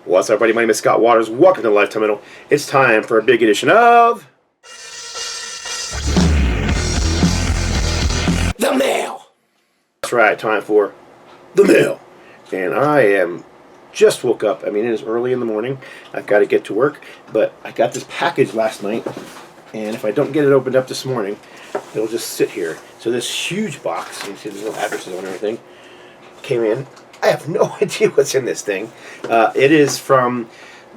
What's up, everybody? My name is Scott Waters. Welcome to Lifetime Metal. It's time for a big edition of The Mail. That's right, time for The Mail. And I am just woke up. I mean, it is early in the morning. I've got to get to work, but I got this package last night, and if I don't get it opened up this morning, it'll just sit here. So this huge box, you can see there's no addresses on everything, came in. I have no idea what's in this thing. It is from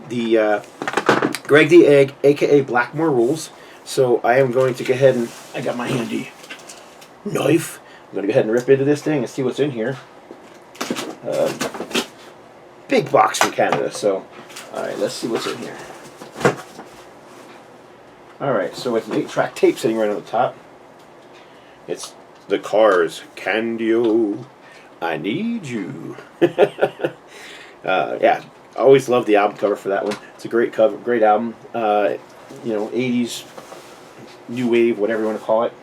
the Greg the Egg, aka Blackmore Rules. So I am going to go ahead and I got my handy knife. I'm going to go ahead and rip into this thing and see what's in here. Big box from Canada. So, all right, let's see what's in here. All right, so it's an 8-track tape sitting right on the top. It's the Cars, Candio, I Need You. Yeah, I always love the album cover for that one. It's a great cover, great album. You know, 80s, new wave, whatever you want to call it.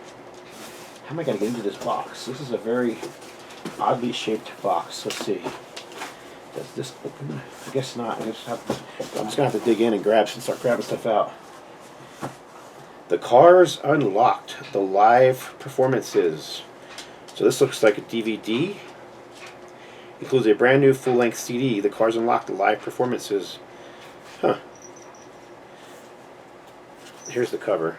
How am I going to get into this box? This is a very oddly shaped box. Let's see. Does this open? I guess not. I'm just going to have to dig in and start grabbing stuff out. The Cars Unlocked, the live performances. So this looks like a DVD. Includes a brand new full-length CD, The Cars Unlocked, the live performances. Huh. Here's the cover.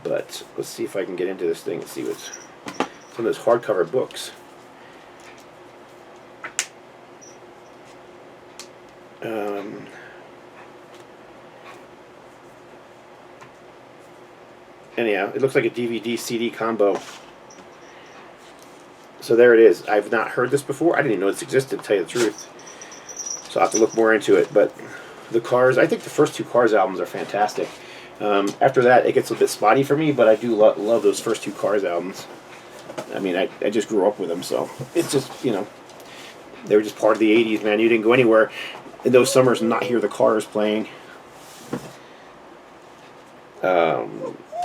But let's see if I can get into this thing and see what's some of those hardcover books. Anyhow, it looks like a DVD-CD combo. So there it is. I've not heard this before. I didn't even know this existed, to tell you the truth. So I'll have to look more into it. But the Cars, I think the first two Cars albums are fantastic. After that, it gets a bit spotty for me, but I do love those first two Cars albums. I mean, I just grew up with them, so it's just, you know, they were just part of the 80s, man. You didn't go anywhere in those summers and not hear the Cars playing.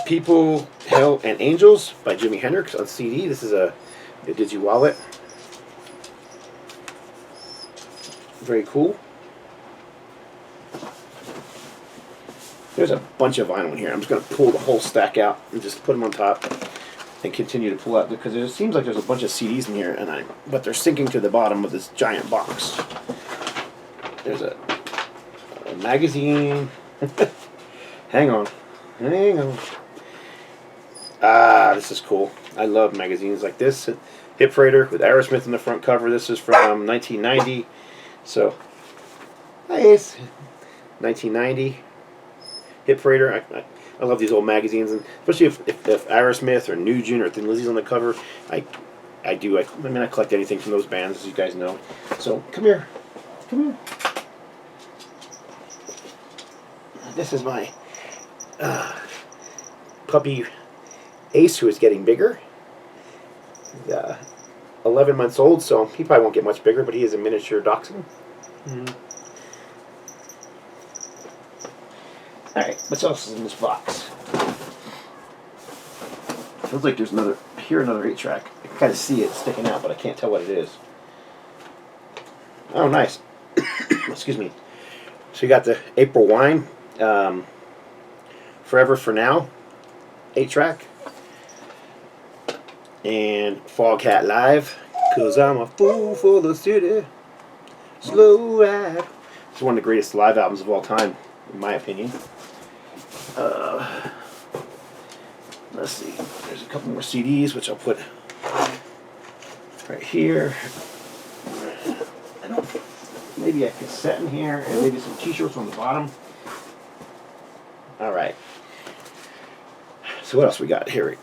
People, Hell, and Angels by Jimi Hendrix on CD. This is a Digi wallet. Very cool. There's a bunch of vinyl in here. I'm just going to pull the whole stack out and just put them on top and continue to pull out, because it seems like there's a bunch of CDs in here, but they're sinking to the bottom of this giant box. There's a magazine. Hang on. This is cool. I love magazines like this. Hip Freighter with Aerosmith in the front cover. This is from 1990. So, nice. 1990. Hip Freighter. I love these old magazines, and especially if Aerosmith or Nugent or Thin Lizzy's on the cover. I collect anything from those bands, as you guys know. So, come here. This is my puppy Ace, who is getting bigger. He's 11 months old, so he probably won't get much bigger, but he is a miniature dachshund. Alright, what else is in this box? Feels like there's another 8-track. I can kind of see it sticking out, but I can't tell what it is. Oh, nice. Excuse me. So you got the April Wine, Forever for Now, 8-track. And Foghat Live, 'Cause I'm a Fool for the City, Slow Ride. It's one of the greatest live albums of all time, in my opinion. Let's see. There's a couple more CDs, which I'll put right here. Maybe a cassette in here, and maybe some T-shirts on the bottom. All right. So what else we got here?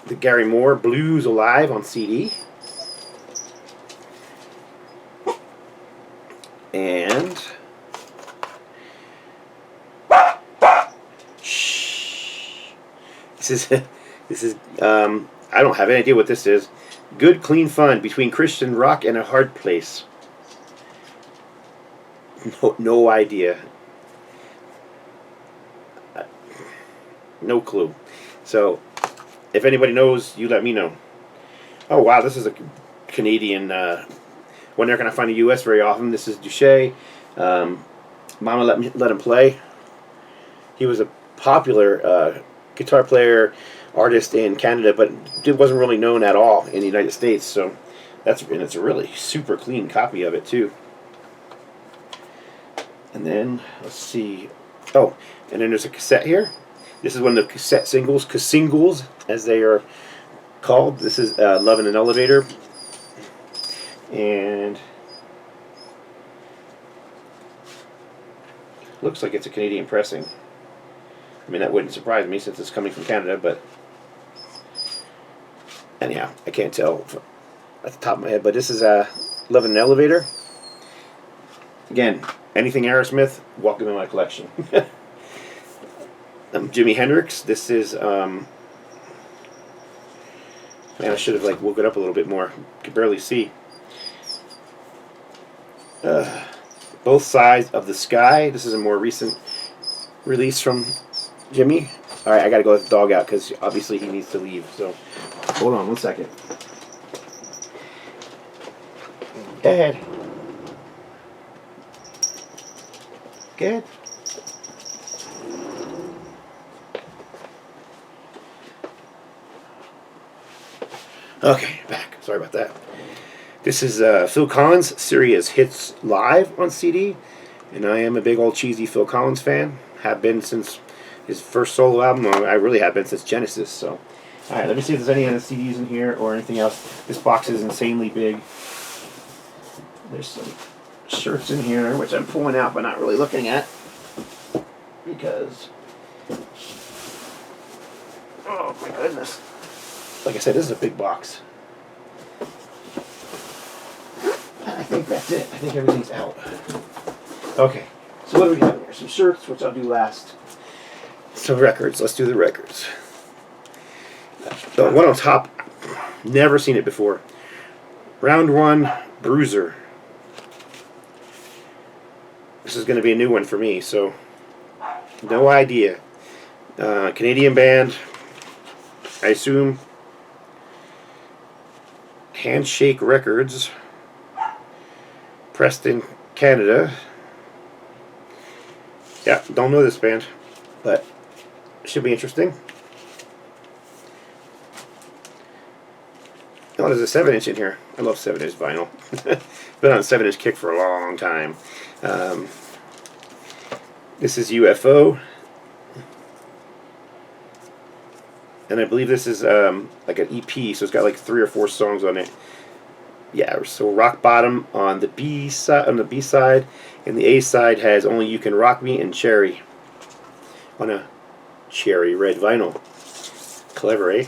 The Gary Moore Blues Alive on CD. And this is I don't have any idea what this is. Good Clean Fun Between Christian Rock and a Hard Place. No idea. No clue. So if anybody knows, you let me know. Oh wow, this is a Canadian One they're going to find in the U.S. very often. This is Duche. Mama let him play. He was a popular guitar player, artist in Canada, but it wasn't really known at all in the United States. So it's a really super clean copy of it too. And then let's see. Oh, and then there's a cassette here. This is one of the cassette singles, as they are called. This is Love in an Elevator. And looks like it's a Canadian pressing. I mean, that wouldn't surprise me since it's coming from Canada, but anyhow, I can't tell at the top of my head. But this is Love in an Elevator. Again, anything Aerosmith, welcome in my collection. Jimi Hendrix. This is man, I should have woke it up a little bit more. Could barely see. Both Sides of the Sky. This is a more recent release from Jimmy. All right, I gotta go let the dog out because obviously he needs to leave. So hold on 1 second. Go ahead. Good. Okay, back. Sorry about that. This is Phil Collins' Serious Hits Live on CD, and I am a big old cheesy Phil Collins fan. Have been since his first solo album. I really have been since Genesis. So, all right, let me see if there's any other CDs in here or anything else. This box is insanely big. There's some shirts in here, which I'm pulling out but not really looking at because, oh my goodness. Like I said, this is a big box. I think that's it. I think everything's out. Okay, so what do we have here? Some shirts, which I'll do last. Some records. Let's do the records. The one on top, never seen it before. Round 1, Bruiser. This is going to be a new one for me, so no idea. Canadian band, I assume. Handshake Records, Preston, Canada. Yeah, don't know this band, but it should be interesting. Oh, there's a 7-inch in here. I love 7-inch vinyl. Been on a 7-inch kick for a long time. This is UFO. And I believe this is like an EP, so it's got like 3 or 4 songs on it. Yeah, so Rock Bottom on the B side, and the A side has Only You Can Rock Me and Cherry on a cherry red vinyl. Clever, eh?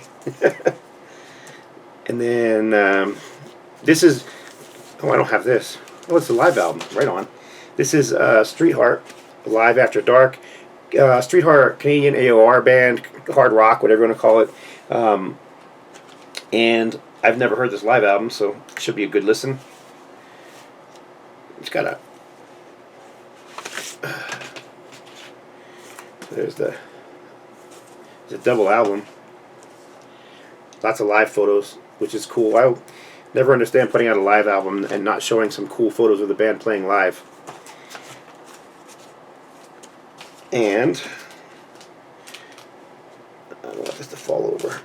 And then this is, oh, I don't have this. Oh, it's a live album. Right on. This is Streetheart, Live After Dark. Streetheart, Canadian AOR band, hard rock, whatever you want to call it. And I've never heard this live album, so it should be a good listen. It's got a... There's a double album. Lots of live photos, which is cool. I never understand putting out a live album and not showing some cool photos of the band playing live. And I don't want this to fall over.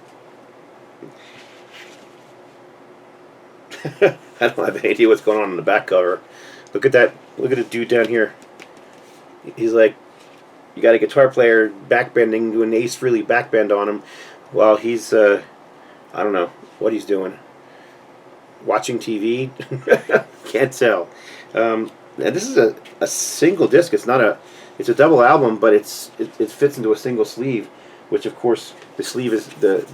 I don't have any idea what's going on in the back cover. Look at that. Look at the dude down here. He's like, you got a guitar player backbending, doing Ace Frehley backbend on him while he's, I don't know what he's doing. Watching TV? Can't tell. And this is a single disc. It's not a... It's a double album, but it fits into a single sleeve, which of course the sleeve is the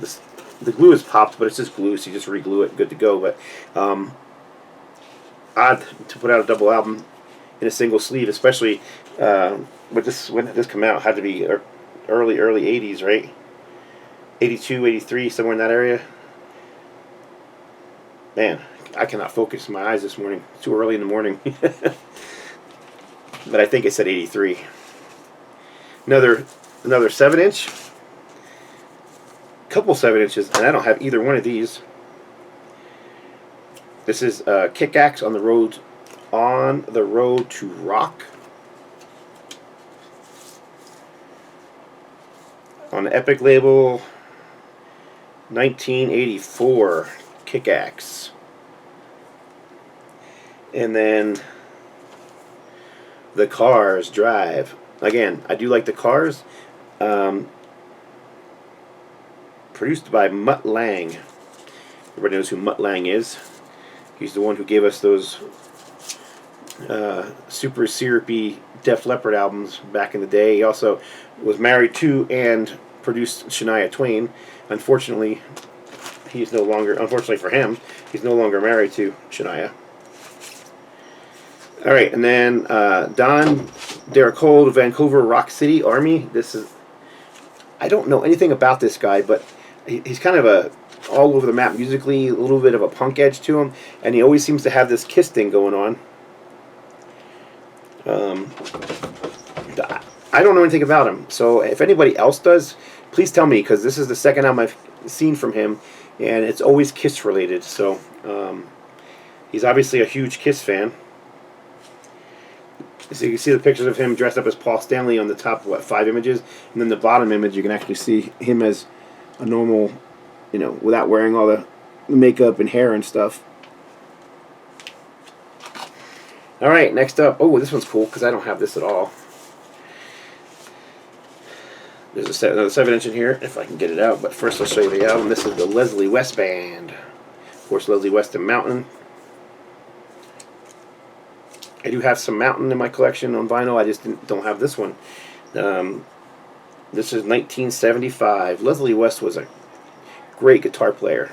glue is popped, but it's just glue, so you just re-glue it, good to go. But odd to put out a double album in a single sleeve, especially when did this come out? Had to be early 80s, right? 82, 83, somewhere in that area. Man, I cannot focus my eyes this morning. It's too early in the morning. But I think it said 83. Another 7-inch. Couple 7-inches, and I don't have either one of these. This is Kickaxe on the road to Rawk. On the Epic label, 1984 Kickaxe. And then the Cars Drive. Again, I do like the Cars. Produced by Mutt Lange. Everybody knows who Mutt Lange is. He's the one who gave us those super syrupy Def Leppard albums back in the day. He also was married to and produced Shania Twain. Unfortunately, he's no longer, unfortunately for him, he's no longer married to Shania. Alright, and then Don Derek Holt, Vancouver Rock City Army. This is, I don't know anything about this guy, but he's kind of a all over the map musically, a little bit of a punk edge to him, and he always seems to have this Kiss thing going on. I don't know anything about him, so if anybody else does, please tell me, because this is the second album I've seen from him, and it's always Kiss related. So he's obviously a huge Kiss fan. So you can see the pictures of him dressed up as Paul Stanley on the top, 5 images, and then the bottom image you can actually see him as a normal, without wearing all the makeup and hair and stuff. Alright, next up. Oh, this one's cool because I don't have this at all. There's another 7-inch in here, if I can get it out. But first I'll show you the album. This is the Leslie West Band. Of course, Leslie West and Mountain. I do have some Mountain in my collection on vinyl. I just don't have this one. This is 1975. Leslie West was a great guitar player.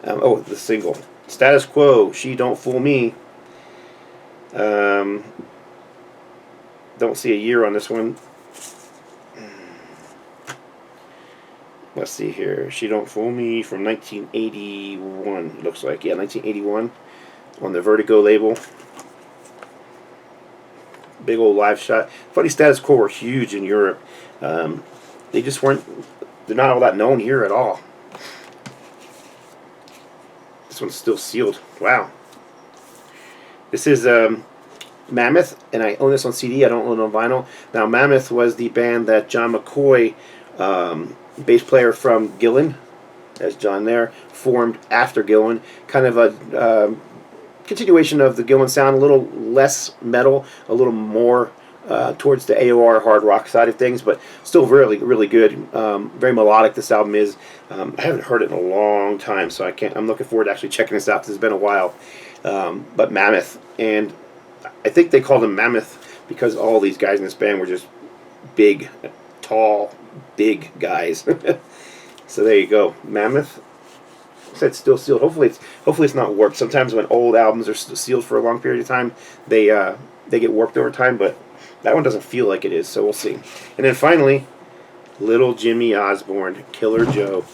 Oh, the single. Status Quo, She Don't Fool Me. Don't see a year on this one. Let's see here. She Don't Fool Me from 1981. Looks like, yeah, 1981 on the Vertigo label. Big old live shot. Funny, Status Quo were huge in Europe. They just weren't. They're not all that known here at all. This one's still sealed. Wow. This is Mammoth, and I own this on CD. I don't own it on vinyl. Now, Mammoth was the band that John McCoy, bass player from Gillan, as John there, formed after Gillan. Kind of a continuation of the Gillan sound, a little less metal, a little more towards the AOR hard rock side of things, but still really, really good. Very melodic this album is. I haven't heard it in a long time, so I'm looking forward to actually checking this out because it's been a while. But Mammoth, and I think they called him Mammoth because all these guys in this band were just big, tall, big guys. So there you go, Mammoth. I said still sealed. Hopefully it's not warped. Sometimes when old albums are sealed for a long period of time, they get warped over time, but that one doesn't feel like it is, so we'll see. And then finally, Little Jimmy Osborne, Killer Joe.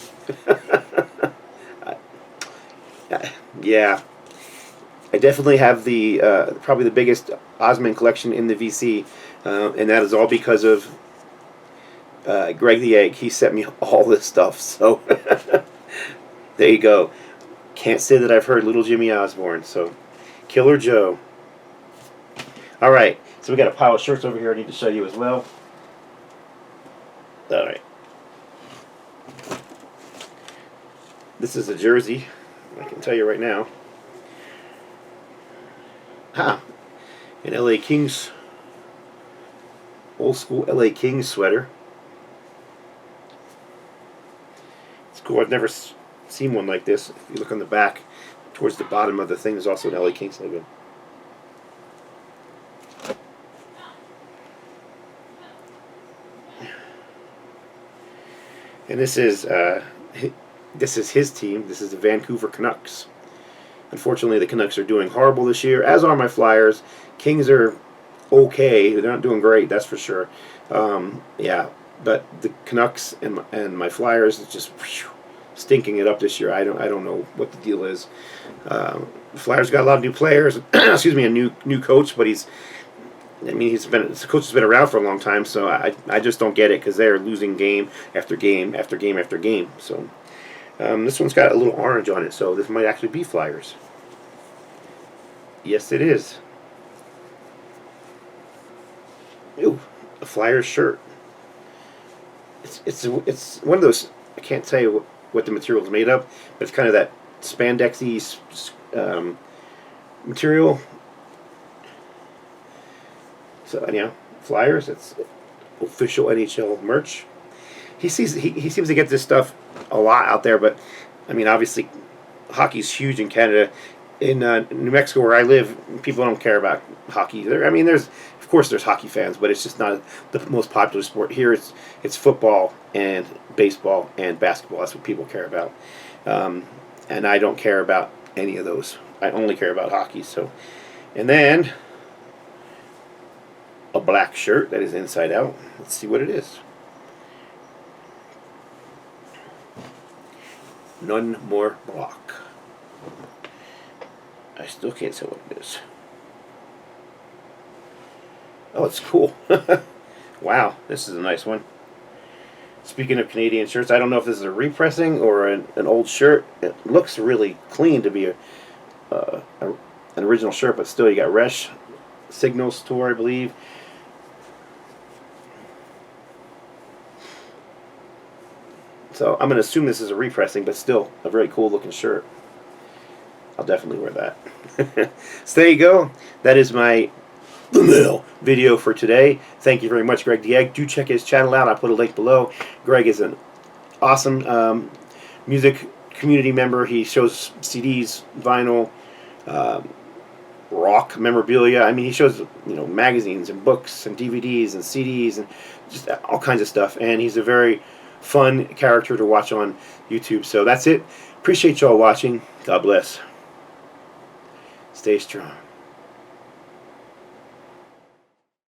Yeah, I definitely have the probably the biggest Osmond collection in the VC, and that is all because of Greg the Egg. He sent me all this stuff, so there you go. Can't say that I've heard Little Jimmy Osborne, so Killer Joe. All right. So we got a pile of shirts over here I need to show you as well. Alright. This is a jersey. I can tell you right now. An LA Kings, old school LA Kings sweater. It's cool. I've never seen one like this. If you look on the back, towards the bottom of the thing, there's also an LA Kings logo. And this is his team. This is the Vancouver Canucks. Unfortunately, the Canucks are doing horrible this year, as are my Flyers. Kings are okay. They're not doing great, that's for sure. Yeah, but the Canucks and my Flyers is just stinking it up this year. I don't know what the deal is. The Flyers got a lot of new players. Excuse me, a new coach, but the coach has been around for a long time, so I just don't get it because they're losing game after game after game after game. So, This one's got a little orange on it, so this might actually be Flyers. Yes, it is. Ooh, a Flyers shirt. It's one of those. I can't tell you what the material is made of, but it's kind of that spandexy material. So anyhow, Flyers. It's official NHL merch. He seems to get this stuff a lot out there, but I mean, obviously, hockey's huge in Canada. In New Mexico, where I live, people don't care about hockey. I mean, of course there's hockey fans, but it's just not the most popular sport here. It's football and baseball and basketball. That's what people care about, and I don't care about any of those. I only care about hockey. So, and then a black shirt that is inside out. Let's see what it is. None more Rawk. I still can't tell what it is. Oh, it's cool. Wow, this is a nice one. Speaking of Canadian shirts, I don't know if this is a repressing or an old shirt. It looks really clean to be an original shirt, but still, you got Resh Signal Store, I believe. So I'm going to assume this is a repressing, but still a very cool looking shirt. I'll definitely wear that. So there you go. That is my The Mill video for today. Thank you very much, Greg the Egg. Do check his channel out. I'll put a link below. Greg is an awesome music community member. He shows CDs, vinyl, rock memorabilia. I mean, he shows magazines and books and DVDs and CDs and just all kinds of stuff. And he's a very fun character to watch on YouTube. So that's it. Appreciate y'all watching. God bless. Stay strong.